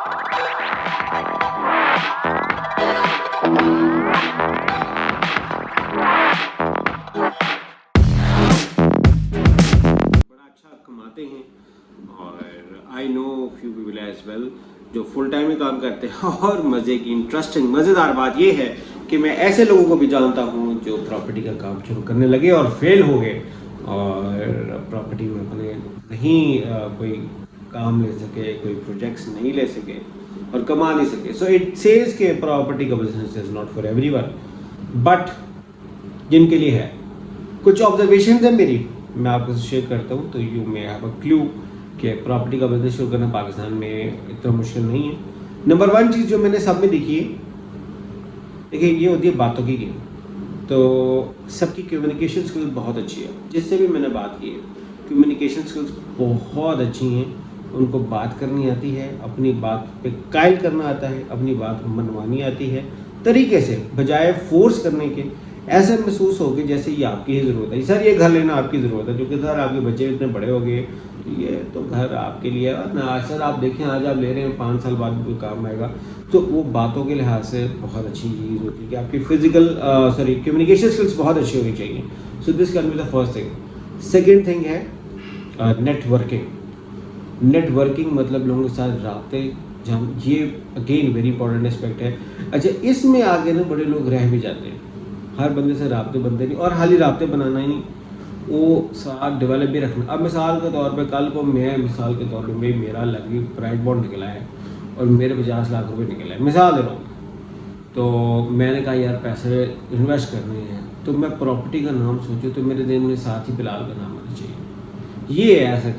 بڑا اچھا کماتے ہیں، اور آئی نو فیو پیپل ایز ویل جو فل ٹائم میں کام کرتے ہیں. اور مزے کی انٹرسٹنگ مزیدار بات یہ ہے کہ میں ایسے لوگوں کو بھی جانتا ہوں جو پراپرٹی کا کام شروع کرنے لگے اور فیل ہو گئے، اور پراپرٹی میں اپنے نہیں کوئی کام لے سکے، کوئی پروجیکٹس نہیں لے سکے اور کما نہیں سکے. سو اٹ سیز کہ پراپرٹی کا business is not for every one, but جن کے لیے ہے. کچھ آبزرویشنز ہیں میری، میں آپ کو شیئر کرتا ہوں تو یو میں ہیو اے کلیو کہ پراپرٹی کا بزنس شروع کرنا پاکستان میں اتنا مشکل نہیں ہے. نمبر 1 چیز جو میں نے سب میں دیکھی ہے، دیکھیے یہ ہوتی ہے باتوں کی گیم. تو سب کی کمیونیکیشن اسکلز بہت اچھی ہے، جس سے بھی میں نے بات کی ہے کمیونیکیشن اسکلز بہت اچھی ہیں. ان کو بات کرنی آتی ہے، اپنی بات پہ قائل کرنا آتا ہے، اپنی بات منوانی آتی ہے طریقے سے، بجائے فورس کرنے کے. ایسا محسوس ہو کہ جیسے یہ آپ کی ہی ضرورت ہے، سر یہ گھر لینا آپ کی ضرورت ہے، کیونکہ سر آپ کے بچے اتنے بڑے ہو گئے، یہ تو گھر آپ کے لیے ہے. اور آج سر آپ دیکھیں، آج آپ لے رہے ہیں 5 سال بعد کوئی کام آئے گا. تو وہ باتوں کے لحاظ سے بہت اچھی چیز ہوتی ہے کہ آپ کی کمیونیکیشن اسکلس بہت اچھی ہونی چاہیے. So this can be the first thing. Second thing ہے نیٹ ورکنگ. نیٹ ورکنگ مطلب لوگوں کے ساتھ رابطے، یہ اگین ویری امپورٹنٹ اسپیکٹ ہے. اچھا، اس میں آگے نا بڑے لوگ رہ بھی جاتے ہیں. ہر بندے سے رابطے بنتے نہیں، اور خالی رابطے بنانا ہی نہیں، وہ ساتھ ڈیولپ بھی رکھنا. اب مثال کے طور پہ کل کو مثال کے طور پہ میرا لگی پرائیویٹ بانڈ نکلا ہے اور میرے 50 لاکھ روپے نکلے ہیں، مثال دے رہا ہوں. تو میں نے کہا یار پیسے انویسٹ کرنے ہیں، تو میں پراپرٹی کا نام سوچوں تو میرے ذہن میں ساتھ ہی بلال کا نام آنا چاہیے. یہ ہے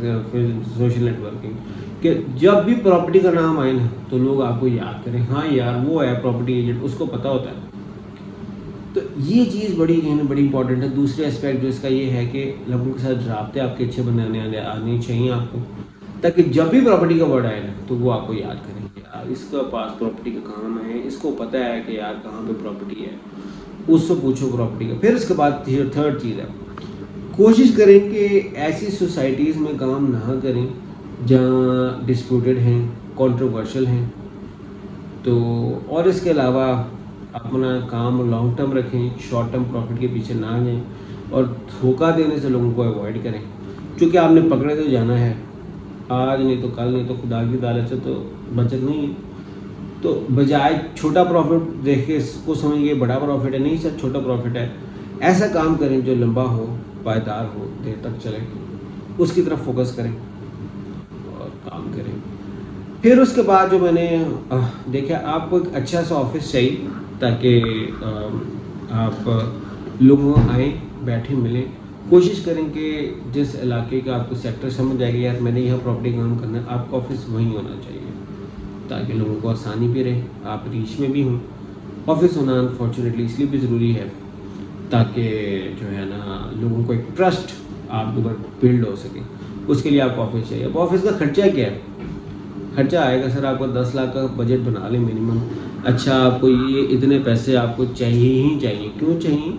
سوشل نیٹ ورکنگ کہ جب بھی پراپرٹی کا نام آئے نا تو لوگ آپ کو یاد کریں، ہاں یار وہ ہے پراپرٹی ایجنٹ، اس کو پتہ ہوتا ہے. تو یہ چیز بڑی امپورٹنٹ ہے. دوسرے اسپیکٹ جو اس کا یہ ہے کہ لوگوں کے ساتھ رابطے آپ کے اچھے بنانے آنے چاہیے آپ کو، تاکہ جب بھی پراپرٹی کا ورڈ آئے نا تو وہ آپ کو یاد کریں کہ یار اس کا پاس پراپرٹی کا کام ہے، اس کو پتہ ہے کہ یار کہاں پہ پراپرٹی ہے، اس سے پوچھو پراپرٹی کا. پھر اس کے بعد تھرڈ چیز ہے، کوشش کریں کہ ایسی سوسائٹیز میں کام نہ کریں جہاں ڈسپیوٹڈ ہیں، کنٹروورشل ہیں. تو اور اس کے علاوہ اپنا کام لانگ ٹرم رکھیں، شارٹ ٹرم پروفٹ کے پیچھے نہ جائیں، اور دھوکہ دینے سے لوگوں کو اوائڈ کریں. چونکہ آپ نے پکڑے تو جانا ہے، آج نہیں تو کل، نہیں تو خدا کی عدالت سے تو بچت نہیں ہے. تو بجائے چھوٹا پروفٹ دیکھ کے اس کو سمجھ گئے بڑا پروفٹ ہے، نہیں سر چھوٹا پروفٹ ہے. ایسا کام کریں جو لمبا ہو، پائیدار ہو، دیر تک چلے، اس کی طرف فوکس کریں اور کام کریں. پھر اس کے بعد جو میں نے دیکھا، آپ کو ایک اچھا سا آفس چاہیے تاکہ آپ لوگوں آئیں، بیٹھیں، ملیں. کوشش کریں کہ جس علاقے کا آپ کو سیکٹر سمجھ جائے گا یار میں نے یہاں پراپرٹی کام کرنا ہے، آپ کا آفس وہیں ہونا چاہیے تاکہ لوگوں کو آسانی بھی رہے، آپ ریچ میں بھی ہوں. آفس ہونا انفارچونیٹلی اس لیے بھی ضروری ہے تاکہ جو ہے نا لوگوں کو ایک ٹرسٹ آپ کے اوپر بلڈ ہو سکے. اس کے لیے آپ کو آفس چاہیے. اب آفس کا خرچہ کیا ہے؟ خرچہ آئے گا سر آپ کو 10 لاکھ کا بجٹ بنا لیں منیمم. اچھا، آپ کو یہ اتنے پیسے آپ کو چاہیے ہی چاہیے. کیوں چاہیے؟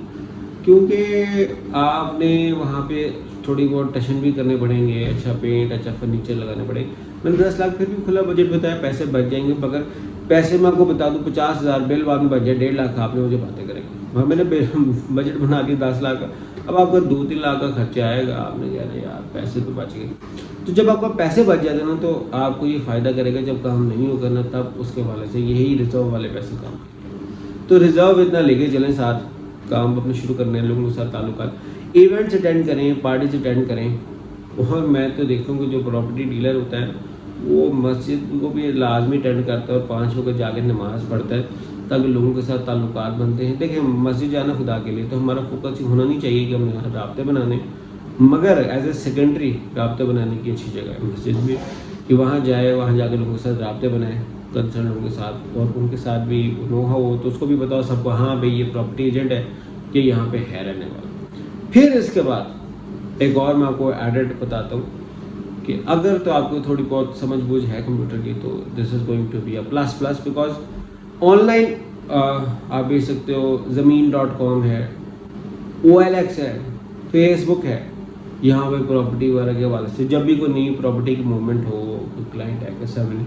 کیونکہ آپ نے وہاں پہ تھوڑی بہت ٹشن بھی کرنے پڑیں گے، اچھا پینٹ، اچھا فرنیچر لگانے پڑیں گے. میں نے 10 لاکھ پھر بھی کھلا بجٹ بتایا، پیسے بچ جائیں گے. مگر پیسے میں آپ کو بتا دوں 50,000 بل بعد میں بچ جائے، 1.5 لاکھ آپ نے مجھے باتیں کریں گے. وہاں میں نے بجٹ بنا دیا 10 لاکھ کا، اب آپ کا 2-3 لاکھ کا خرچہ آئے گا. آپ نے کہنا یار پیسے تو بچ گئے. تو جب آپ کا پیسے بچ جاتے ہیں نا تو آپ کو یہ فائدہ کرے گا، جب کام نہیں ہوگا نا تب اس کے حوالے سے یہی ریزرو والے پیسے کام کریں. تو ریزرو اتنا لے کے چلیں ساتھ، کام اپنے شروع کرنے ہیں، لوگوں کے ساتھ تعلقات، ایونٹس اٹینڈ کریں، پارٹیز اٹینڈ کریں. اور میں تو دیکھتا ہوں کہ جو پراپرٹی ڈیلر ہوتا ہے وہ مسجد کو بھی لازمی اٹینڈ کرتا ہے اور 5 وقت جا کے نماز پڑھتا ہے تاکہ لوگوں کے ساتھ تعلقات بنتے ہیں. دیکھیں مسجد جانا خدا کے لیے، تو ہمارا فوکس ہونا نہیں چاہیے کہ ہم نے رابطے بنانے، مگر ایز اے سیکنڈری رابطے بنانے کی اچھی جگہ ہے مسجد بھی، کہ وہاں جائے، وہاں جا کے لوگوں کے ساتھ رابطے بنائیں، کنسرن لوگوں کے ساتھ، اور ان کے ساتھ بھی نو ہو تو اس کو بھی بتاؤ سب کو، ہاں بھئی یہ پراپرٹی ایجنٹ ہے کہ یہاں پہ ہے رہنے والا. پھر اس کے بعد ایک اور میں آپ کو ایڈڈ بتاتا ہوں کہ اگر تو آپ کو تھوڑی بہت سمجھ بوجھ ہے کمپیوٹر کی تو this is going to be A plus, because online آپ دیکھ سکتے ہو، زمین.com ہے، OLX ہے، فیس بک ہے. یہاں پہ پراپرٹی وغیرہ کے حوالے سے جب بھی کوئی نئی پراپرٹی کی موومنٹ ہو، کوئی کلائنٹ ہے کیسا بھی نہیں،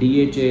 DHA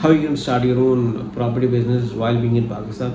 how you can start your own property business while being in Pakistan.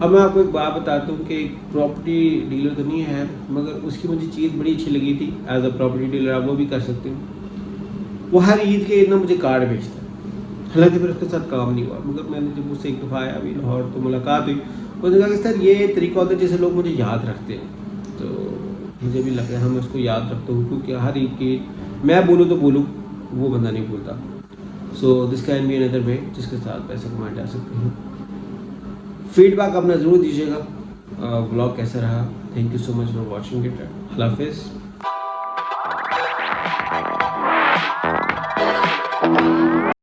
اب میں آپ کو ایک بات بتاتا ہوں کہ ایک پراپرٹی ڈیلر تو نہیں ہے مگر اس کی مجھے چیز بڑی اچھی لگی تھی ایز اے پراپرٹی ڈیلر، آپ وہ بھی کر سکتے ہو. وہ ہر عید کے اتنا مجھے کارڈ بھیجتا ہے، حالانکہ پھر اس کے ساتھ کام نہیں ہوا، مگر میں نے جب اس سے ایک دفعہ آیا ابھی لاہور تو ملاقات ہوئی، اس نے کہا کہ سر یہ طریقہ ہوتا ہے جیسے لوگ مجھے یاد رکھتے ہیں. تو مجھے بھی لگا ہم اس کو یاد رکھتے ہوں کیونکہ ہر عید کی میں بولوں تو بولوں وہ بندہ نہیں بولتا. سو دس کین بی اندر وے جس کے ساتھ پیسے کمائے جا سکتے ہیں. فیڈ بیک اپنا ضرور دیجیے گا، بلاگ کیسا رہا. Thank you so much for watching it. اللہ حافظ.